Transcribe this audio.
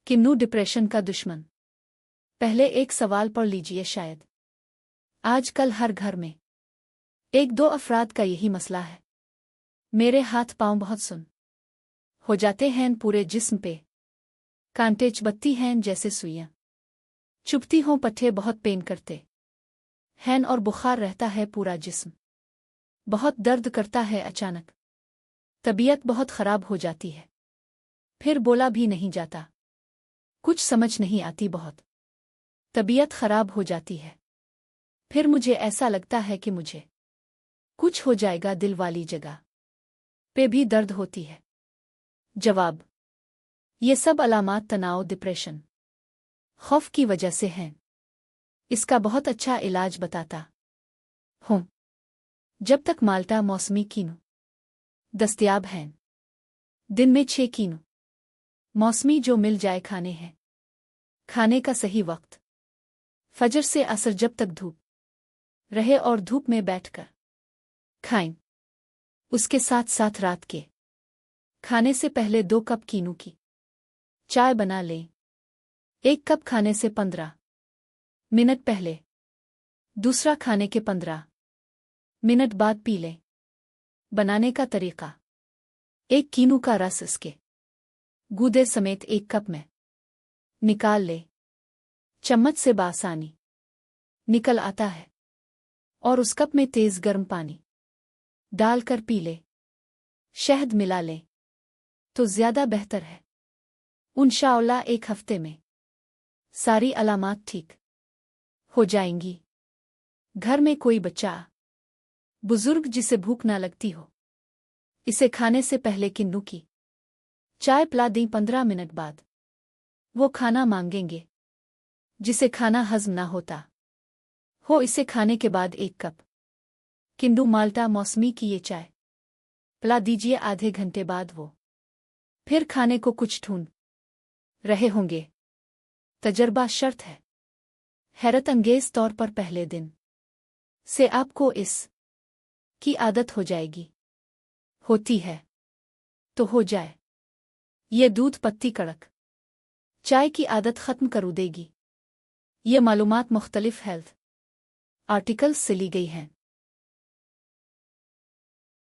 किन्नू depression का दुश्मन। पहले एक सवाल पढ़ लीजिए। शायद आजकल हर घर में एक दो अफराद का यही मसला है। मेरे हाथ पांव बहुत सुन हो जाते हैं, पूरे जिस्म पे कांटे चुभती हैं जैसे सुइयां चुभती हों, पट्टे बहुत पेन करते हैं और बुखार रहता है पूरा जिस्म, बहुत दर्द करता है। अचानक तबीयत बहुत खराब हो जाती है, फिर बोला भी नहीं जाता, कुछ समझ नहीं आती, बहुत तबीयत खराब हो जाती है। फिर मुझे ऐसा लगता है कि मुझे कुछ हो जाएगा, दिल वाली जगह पे भी दर्द होती है। जवाब: ये सब अलामात तनाव, डिप्रेशन, खौफ की वजह से हैं। इसका बहुत अच्छा इलाज बताता हूँ। जब तक माल्टा मौसमी कीनू दस्तयाब हैं, दिन में 6 कीनू मौसमी जो मिल जाए खाने हैं। खाने का सही वक्त फजर से असर, जब तक धूप रहे और धूप में बैठकर खाएं। उसके साथ साथ रात के खाने से पहले 2 कप कीनू की चाय बना लें। 1 कप खाने से 15 मिनट पहले, दूसरा खाने के 15 मिनट बाद पी लें। बनाने का तरीका: 1 कीनू का रस इसके गूदे समेत 1 कप में निकाल ले। चम्मच से बासानी निकल आता है और उस कप में तेज गर्म पानी डालकर पी ले। शहद मिला ले तो ज्यादा बेहतर है। इंशाअल्लाह 1 हफ्ते में सारी अलामात ठीक हो जाएंगी। घर में कोई बच्चा, बुजुर्ग जिसे भूख ना लगती हो, इसे खाने से पहले किन्नू की चाय पिला दें। 15 मिनट बाद वो खाना मांगेंगे। जिसे खाना हजम ना होता हो, इसे खाने के बाद 1 कप किन्नू माल्टा मौसमी की ये चाय पिला दीजिए। आधे घंटे बाद वो फिर खाने को कुछ ढूंढ रहे होंगे। तजर्बा शर्त है। हैरत अंगेज तौर पर पहले दिन से आपको इस की आदत हो जाएगी। होती है तो हो जाए। ये दूध पत्ती कड़क चाय की आदत खत्म कर देगी। ये मालूमात मुख्तलिफ हेल्थ आर्टिकल्स से ली गई हैं।